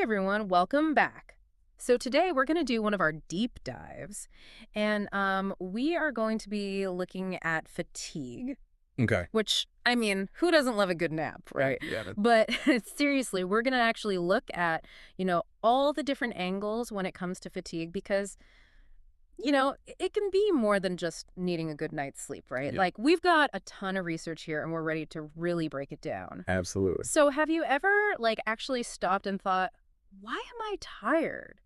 everyone, welcome back. So today we're going to do one of our deep dives, and we are going to be looking at fatigue, Okay. which, I mean, who doesn't love a good nap, right? Yeah. But seriously, we're going to actually look at, all the different angles when it comes to fatigue because, it can be more than just needing a good night's sleep, right? Yeah. Like, we've got a ton of research here and we're ready to really break it down. Absolutely. So have you ever actually stopped and thought, why am I tired?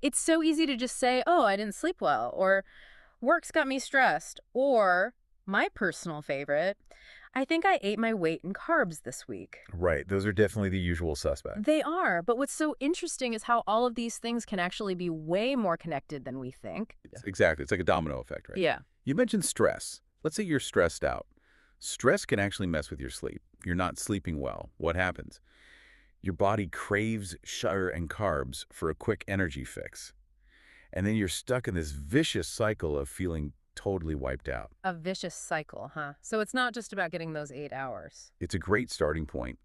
It's so easy to just say, oh, I didn't sleep well, or work's got me stressed, or my personal favorite, I think I ate my weight in carbs this week. Right. Those are definitely the usual suspects. They are, but what's so interesting is how all of these things can actually be way more connected than we think. Exactly. It's like a domino effect, right? Yeah. You mentioned stress. Let's say you're stressed out. Stress can actually mess with your sleep. You're not sleeping well. What happens? Your body craves sugar and carbs for a quick energy fix. And then you're stuck in this vicious cycle of feeling totally wiped out. A vicious cycle, huh? So it's not just about getting those 8 hours. It's a great starting point.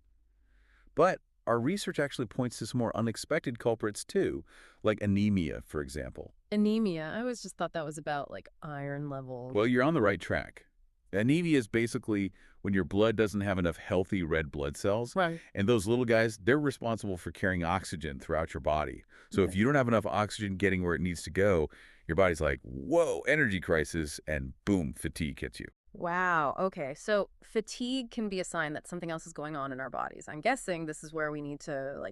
But our research actually points to some more unexpected culprits too, like anemia, for example. Anemia, I always just thought that was about iron levels. Well, you're on the right track. Anemia is basically when your blood doesn't have enough healthy red blood cells. Right. And those little guys, they're responsible for carrying oxygen throughout your body. So if you don't have enough oxygen getting where it needs to go, your body's like, whoa, energy crisis, and boom, fatigue hits you. Wow. Okay. So fatigue can be a sign that something else is going on in our bodies. I'm guessing this is where we need to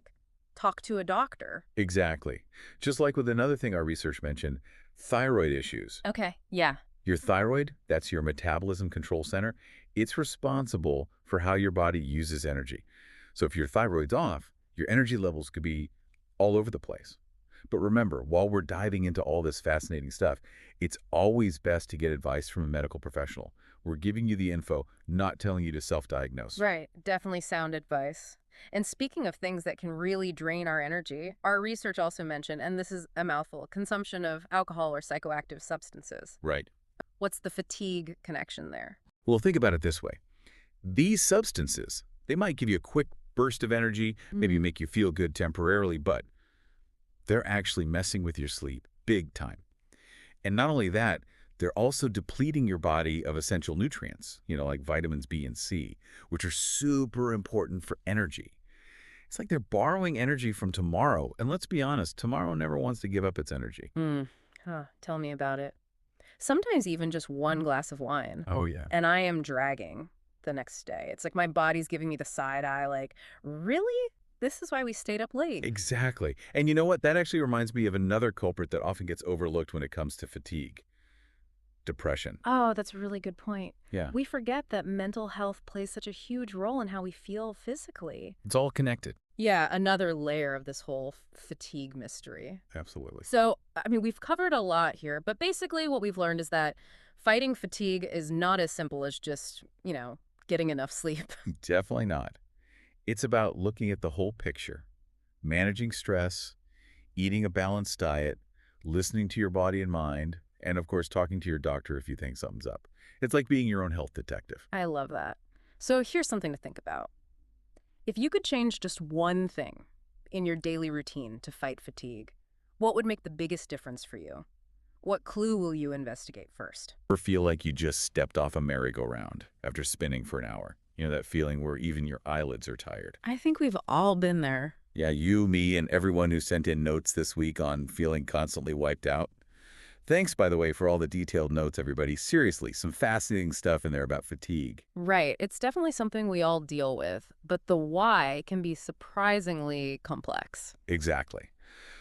talk to a doctor. Exactly. Just like with another thing our research mentioned, thyroid issues. Okay. Yeah. Your thyroid, that's your metabolism control center, it's responsible for how your body uses energy. So if your thyroid's off, your energy levels could be all over the place. But remember, while we're diving into all this fascinating stuff, it's always best to get advice from a medical professional. We're giving you the info, not telling you to self-diagnose. Right. Definitely sound advice. And speaking of things that can really drain our energy, our research also mentioned, and this is a mouthful, consumption of alcohol or psychoactive substances. Right. What's the fatigue connection there? Well, think about it this way. These substances, they might give you a quick burst of energy, maybe make you feel good temporarily, but they're actually messing with your sleep big time. And not only that, they're also depleting your body of essential nutrients, like vitamins B and C, which are super important for energy. It's like they're borrowing energy from tomorrow. And let's be honest, tomorrow never wants to give up its energy. Tell me about it. Sometimes even just one glass of wine, Oh, yeah. and I am dragging the next day. It's like my body's giving me the side eye, really? This is why we stayed up late. Exactly. And you know what? That actually reminds me of another culprit that often gets overlooked when it comes to fatigue. Depression. Oh, that's a really good point. Yeah. We forget that mental health plays such a huge role in how we feel physically. It's all connected. Yeah, another layer of this whole fatigue mystery. Absolutely. So, I mean, we've covered a lot here, but basically what we've learned is that fighting fatigue is not as simple as just, getting enough sleep. Definitely not. It's about looking at the whole picture, managing stress, eating a balanced diet, listening to your body and mind, and of course, talking to your doctor if you think something's up. It's like being your own health detective. I love that. So here's something to think about. If you could change just one thing in your daily routine to fight fatigue, what would make the biggest difference for you? What clue will you investigate first? Or feel like you just stepped off a merry-go-round after spinning for an hour. That feeling where even your eyelids are tired. I think we've all been there. Yeah, you, me, and everyone who sent in notes this week on feeling constantly wiped out. Thanks, by the way, for all the detailed notes, everybody. Seriously, some fascinating stuff in there about fatigue. Right. It's definitely something we all deal with, but the why can be surprisingly complex. Exactly.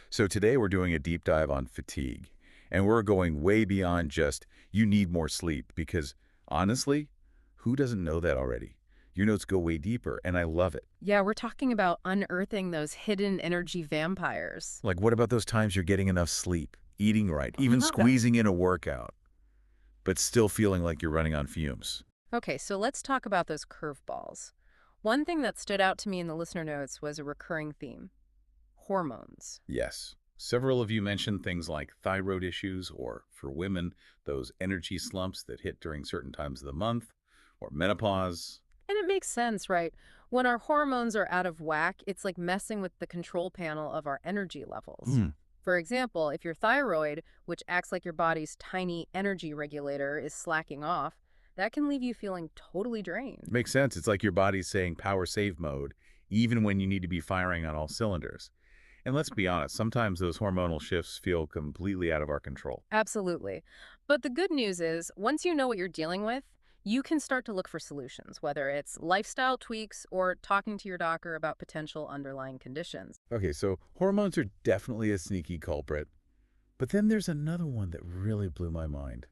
So today we're doing a deep dive on fatigue, and we're going way beyond just, you need more sleep, because honestly, who doesn't know that already? Your notes go way deeper, and I love it. Yeah, we're talking about unearthing those hidden energy vampires. Like, what about those times you're getting enough sleep, eating right, even love that. squeezing in a workout, but still feeling like you're running on fumes? Okay, so let's talk about those curveballs. One thing that stood out to me in the listener notes was a recurring theme: hormones. Yes. Several of you mentioned things like thyroid issues, or for women, those energy slumps that hit during certain times of the month, or menopause. And it makes sense, right? When our hormones are out of whack, it's like messing with the control panel of our energy levels. Hmm. For example, if your thyroid, which acts like your body's tiny energy regulator, is slacking off, that can leave you feeling totally drained. Makes sense. It's like your body's saying power save mode, even when you need to be firing on all cylinders. And let's be honest, sometimes those hormonal shifts feel completely out of our control. Absolutely. But the good news is, once you know what you're dealing with, you can start to look for solutions, whether it's lifestyle tweaks or talking to your doctor about potential underlying conditions. Okay, so hormones are definitely a sneaky culprit. But then there's another one that really blew my mind.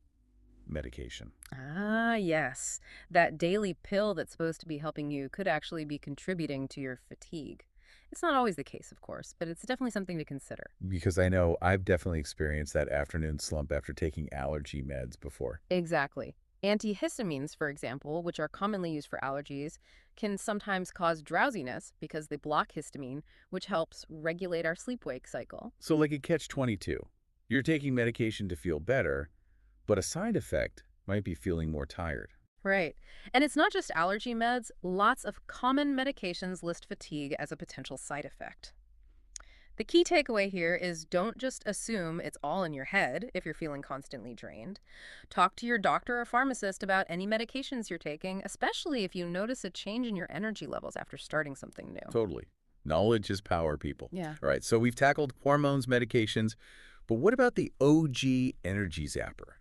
Medication. Ah, yes. That daily pill that's supposed to be helping you could actually be contributing to your fatigue. It's not always the case, of course, but it's definitely something to consider. Because I know I've definitely experienced that afternoon slump after taking allergy meds before. Exactly. Antihistamines, for example, which are commonly used for allergies, can sometimes cause drowsiness because they block histamine, which helps regulate our sleep-wake cycle. So like a catch-22. You're taking medication to feel better, but a side effect might be feeling more tired. Right. And it's not just allergy meds. Lots of common medications list fatigue as a potential side effect. The key takeaway here is don't just assume it's all in your head if you're feeling constantly drained. Talk to your doctor or pharmacist about any medications you're taking, especially if you notice a change in your energy levels after starting something new. Totally. Knowledge is power, people. Yeah. All right, so we've tackled hormones, medications, but what about the OG energy zapper?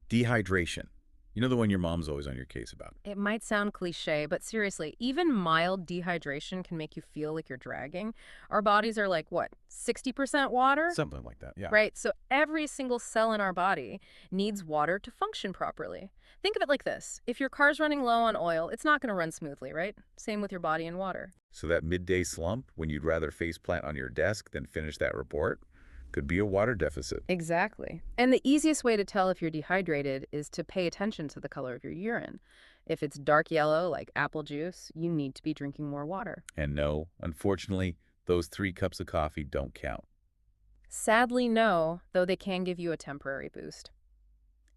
Dehydration. You know, the one your mom's always on your case about. It might sound cliche, but seriously, even mild dehydration can make you feel like you're dragging. Our bodies are like, what, 60% water? Something like that, yeah. Right, so every single cell in our body needs water to function properly. Think of it like this. If your car's running low on oil, it's not going to run smoothly, right? Same with your body and water. So that midday slump, when you'd rather faceplant on your desk than finish that report, could be a water deficit. Exactly. And the easiest way to tell if you're dehydrated is to pay attention to the color of your urine. If it's dark yellow, like apple juice, you need to be drinking more water. And no, unfortunately, those 3 cups of coffee don't count. Sadly, no, though they can give you a temporary boost.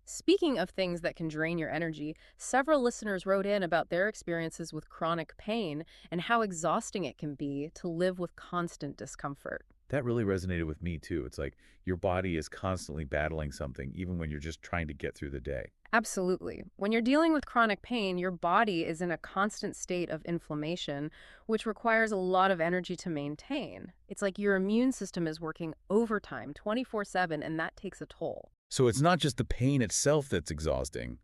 Speaking of things that can drain your energy, several listeners wrote in about their experiences with chronic pain and how exhausting it can be to live with constant discomfort. That really resonated with me too. It's like your body is constantly battling something, even when you're just trying to get through the day. Absolutely. When you're dealing with chronic pain, your body is in a constant state of inflammation, which requires a lot of energy to maintain. It's like your immune system is working overtime 24/7, and that takes a toll. So it's not just the pain itself that's exhausting,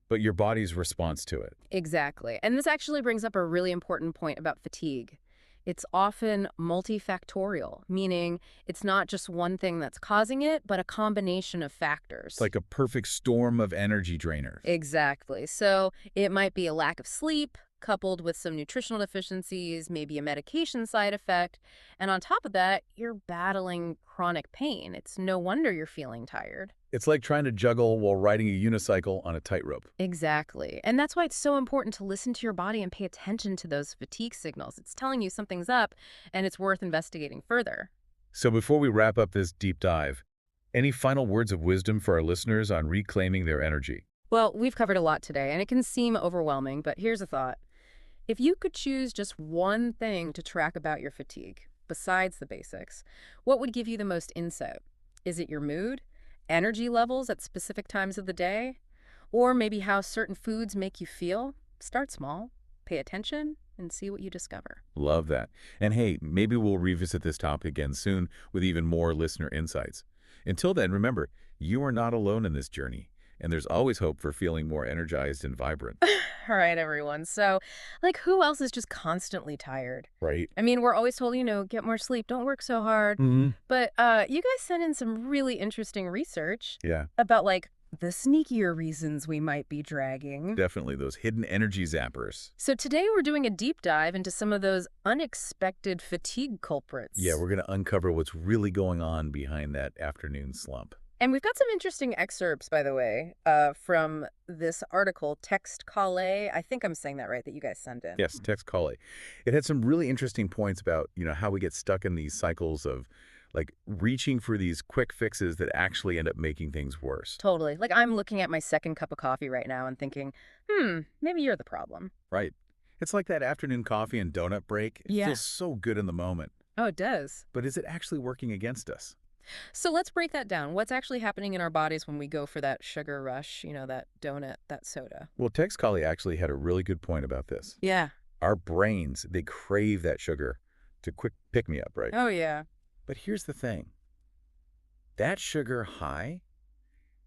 but your body's response to it. Exactly. And this actually brings up a really important point about fatigue. It's often multifactorial, meaning it's not just one thing that's causing it, but a combination of factors. It's like a perfect storm of energy drainers. Exactly. So it might be a lack of sleep, coupled with some nutritional deficiencies, maybe a medication side effect. And on top of that, you're battling chronic pain. It's no wonder you're feeling tired. It's like trying to juggle while riding a unicycle on a tightrope. Exactly. And that's why it's so important to listen to your body and pay attention to those fatigue signals. It's telling you something's up and it's worth investigating further. So before we wrap up this deep dive, any final words of wisdom for our listeners on reclaiming their energy? Well, we've covered a lot today, and it can seem overwhelming, but here's a thought. If you could choose just one thing to track about your fatigue, besides the basics, what would give you the most insight? Is it your mood, energy levels at specific times of the day, or maybe how certain foods make you feel? Start small, pay attention, and see what you discover. Love that. And hey, maybe we'll revisit this topic again soon with even more listener insights. Until then, remember, you are not alone in this journey, and there's always hope for feeling more energized and vibrant. All right, everyone. So, who else is just constantly tired? Right? I mean, we're always told, get more sleep, don't work so hard. Mm-hmm. But you guys sent in some really interesting research Yeah, about, the sneakier reasons we might be dragging. definitely those hidden energy zappers. So today we're doing a deep dive into some of those unexpected fatigue culprits. Yeah, we're going to uncover what's really going on behind that afternoon slump. And we've got some interesting excerpts, by the way, from this article, Text Calais. I think I'm saying that right, that you guys sent in. Yes, Text Callie. It had some really interesting points about, how we get stuck in these cycles of reaching for these quick fixes that actually end up making things worse. Totally. I'm looking at my second cup of coffee right now and thinking, maybe you're the problem. Right. It's like that afternoon coffee and donut break. It Yeah. feels so good in the moment. Oh, it does. But is it actually working against us? So let's break that down. What's actually happening in our bodies when we go for that sugar rush, that donut, that soda? Well, Tex Colley actually had a really good point about this. Yeah. Our brains, they crave that sugar to quick pick me up, right? Oh, yeah. But here's the thing. That sugar high,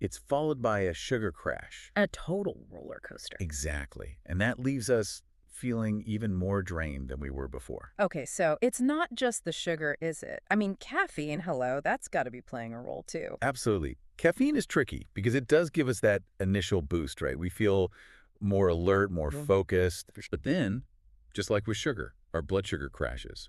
it's followed by a sugar crash. A total roller coaster. Exactly. And that leaves us feeling even more drained than we were before. Okay, so it's not just the sugar, is it? I mean, caffeine, hello, that's got to be playing a role too. Absolutely. Caffeine is tricky because it does give us that initial boost, right? We feel more alert, more focused. But then, just like with sugar, our blood sugar crashes.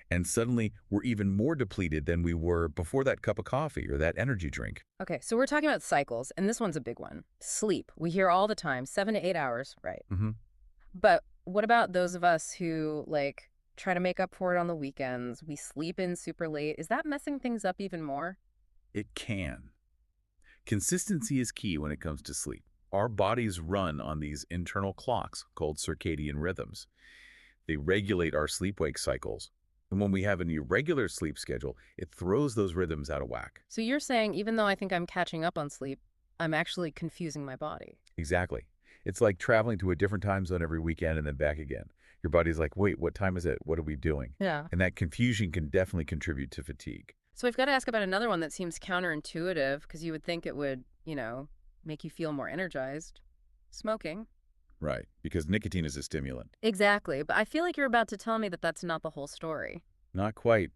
And suddenly, we're even more depleted than we were before that cup of coffee or that energy drink. Okay, so we're talking about cycles, and this one's a big one. Sleep. We hear all the time, 7 to 8 hours, right? hmm But what about those of us who, try to make up for it on the weekends? We sleep in super late. Is that messing things up even more? It can. Consistency is key when it comes to sleep. Our bodies run on these internal clocks called circadian rhythms. They regulate our sleep-wake cycles. And when we have an irregular sleep schedule, it throws those rhythms out of whack. So you're saying even though I think I'm catching up on sleep, I'm actually confusing my body. Exactly. It's like traveling to a different time zone every weekend and then back again. Your body's like, wait, what time is it? What are we doing? Yeah. And that confusion can definitely contribute to fatigue. So I've got to ask about another one that seems counterintuitive because you would think it would, make you feel more energized. Smoking. Right, because nicotine is a stimulant. Exactly. But I feel like you're about to tell me that that's not the whole story. Not quite.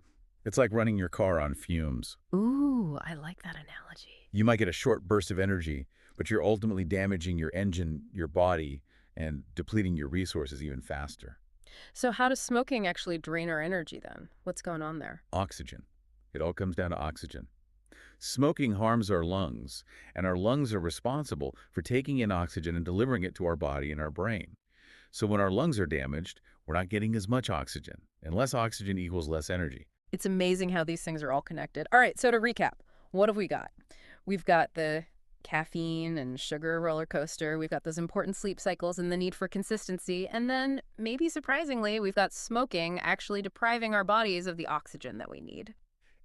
It's like running your car on fumes. Ooh, I like that analogy. You might get a short burst of energy, but you're ultimately damaging your engine, your body, and depleting your resources even faster. So how does smoking actually drain our energy then? What's going on there? Oxygen. It all comes down to oxygen. Smoking harms our lungs, and our lungs are responsible for taking in oxygen and delivering it to our body and our brain. So when our lungs are damaged, we're not getting as much oxygen, and less oxygen equals less energy. It's amazing how these things are all connected. All right, so to recap, what have we got? We've got the caffeine and sugar roller coaster. We've got those important sleep cycles and the need for consistency. And then, maybe surprisingly, we've got smoking actually depriving our bodies of the oxygen that we need.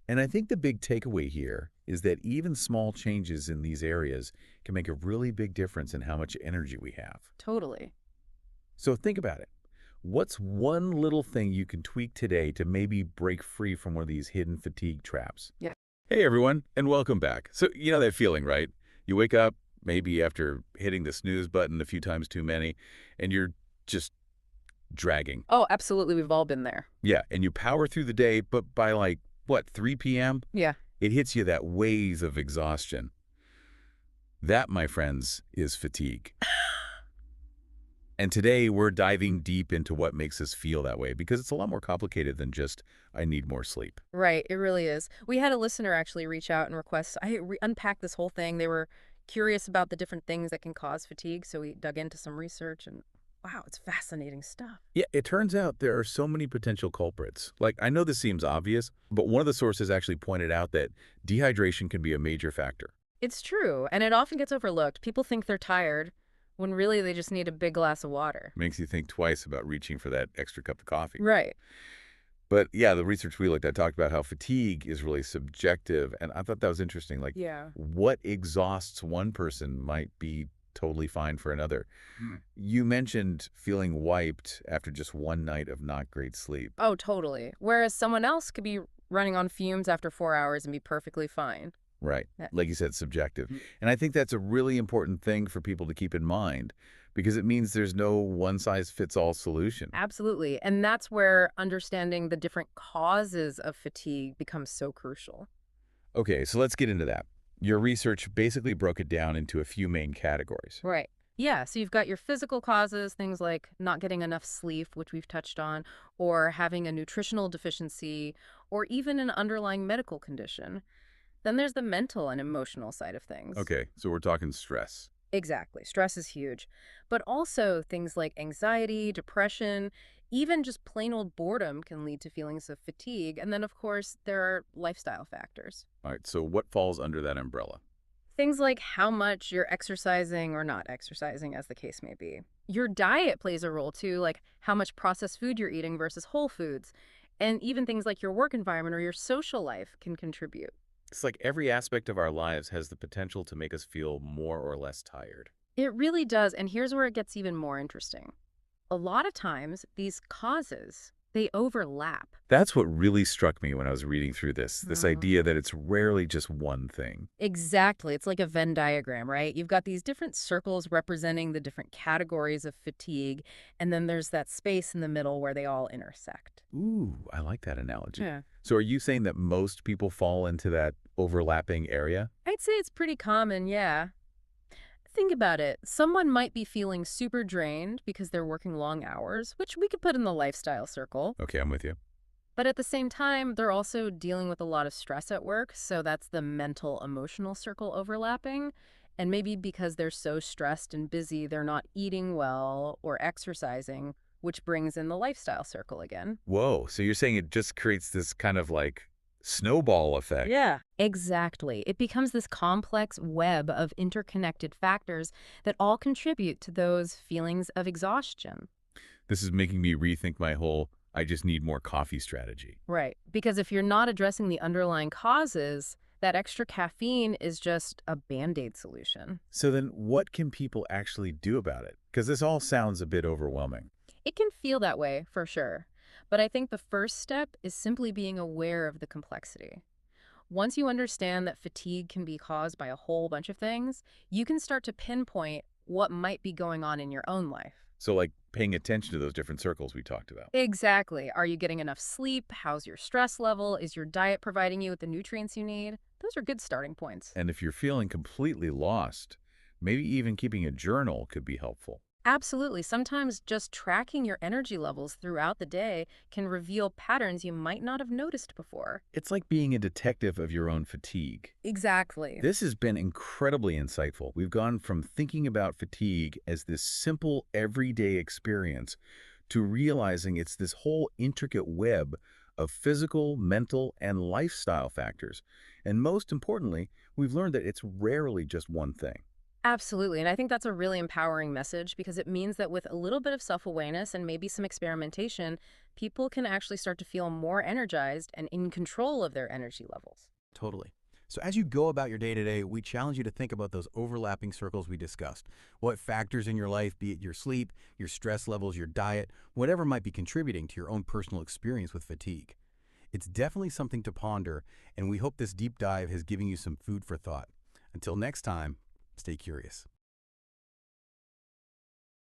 And I think the big takeaway here is that even small changes in these areas can make a really big difference in how much energy we have. Totally. So think about it. What's one little thing you can tweak today to maybe break free from one of these hidden fatigue traps? Yeah. Hey, everyone, and welcome back. So you know that feeling, right? You wake up maybe after hitting the snooze button a few times too many, and you're just dragging. Oh, absolutely. We've all been there. Yeah, and you power through the day, but by 3 p.m., Yeah. it hits you that wave of exhaustion. That, my friends, is fatigue. And today we're diving deep into what makes us feel that way because it's a lot more complicated than just, I need more sleep. Right. It really is. We had a listener actually reach out and request. Unpacked this whole thing. They were curious about the different things that can cause fatigue. So we dug into some research and wow, it's fascinating stuff. Yeah, it turns out there are so many potential culprits. I know this seems obvious, but one of the sources actually pointed out that dehydration can be a major factor. It's true. And it often gets overlooked. People think they're tired when really they just need a big glass of water. Makes you think twice about reaching for that extra cup of coffee. Right. But yeah, the research we looked at talked about how fatigue is really subjective, and I thought that was interesting. Yeah. What exhausts one person might be totally fine for another. You mentioned feeling wiped after just one night of not great sleep. Oh, totally. Whereas someone else could be running on fumes after 4 hours and be perfectly fine. Right. Yeah. Like you said, subjective. And I think that's a really important thing for people to keep in mind because it means there's no one-size-fits-all solution. Absolutely. And that's where understanding the different causes of fatigue becomes so crucial. Okay, so let's get into that. Your research basically broke it down into a few main categories. Right. Yeah, so you've got your physical causes, things like not getting enough sleep, which we've touched on, or having a nutritional deficiency, or even an underlying medical condition. Then there's the mental and emotional side of things. Okay, so we're talking stress. Exactly. Stress is huge. But also things like anxiety, depression, even just plain old boredom can lead to feelings of fatigue. And then, of course, there are lifestyle factors. All right, so what falls under that umbrella? Things like how much you're exercising or not exercising, as the case may be. Your diet plays a role too, like how much processed food you're eating versus whole foods. And even things like your work environment or your social life can contribute. It's like every aspect of our lives has the potential to make us feel more or less tired. It really does. And here's where it gets even more interesting. A lot of times, these causes, they overlap. That's what really struck me when I was reading through this Mhm. idea that it's rarely just one thing. Exactly. It's like a Venn diagram, right? You've got these different circles representing the different categories of fatigue, and then there's that space in the middle where they all intersect. Ooh, I like that analogy. Yeah. So are you saying that most people fall into that overlapping area? I'd say it's pretty common, yeah. Think about it. Someone might be feeling super drained because they're working long hours, which we could put in the lifestyle circle. Okay, I'm with you. But at the same time, they're also dealing with a lot of stress at work, so that's the mental emotional circle overlapping. And maybe because they're so stressed and busy, they're not eating well or exercising, which brings in the lifestyle circle again. Whoa, so you're saying it just creates this kind of like snowball effect. Yeah. Exactly. It becomes this complex web of interconnected factors that all contribute to those feelings of exhaustion. This is making me rethink my whole I just need more coffee strategy. Right. Because if you're not addressing the underlying causes, that extra caffeine is just a band-aid solution. So then what can people actually do about it? Because this all sounds a bit overwhelming. It can feel that way, for sure. But I think the first step is simply being aware of the complexity. Once you understand that fatigue can be caused by a whole bunch of things, you can start to pinpoint what might be going on in your own life. So like paying attention to those different circles we talked about. Exactly. Are you getting enough sleep? How's your stress level? Is your diet providing you with the nutrients you need? Those are good starting points. And if you're feeling completely lost, maybe even keeping a journal could be helpful. Absolutely. Sometimes just tracking your energy levels throughout the day can reveal patterns you might not have noticed before. It's like being a detective of your own fatigue. Exactly. This has been incredibly insightful. We've gone from thinking about fatigue as this simple everyday experience to realizing it's this whole intricate web of physical, mental, and lifestyle factors. And most importantly, we've learned that it's rarely just one thing. Absolutely. And I think that's a really empowering message because it means that with a little bit of self awareness and maybe some experimentation, people can actually start to feel more energized and in control of their energy levels. Totally. So as you go about your day-to-day, we challenge you to think about those overlapping circles we discussed. What factors in your life, be it your sleep, your stress levels, your diet, whatever might be contributing to your own personal experience with fatigue. It's definitely something to ponder, and we hope this deep dive has given you some food for thought. Until next time, stay curious.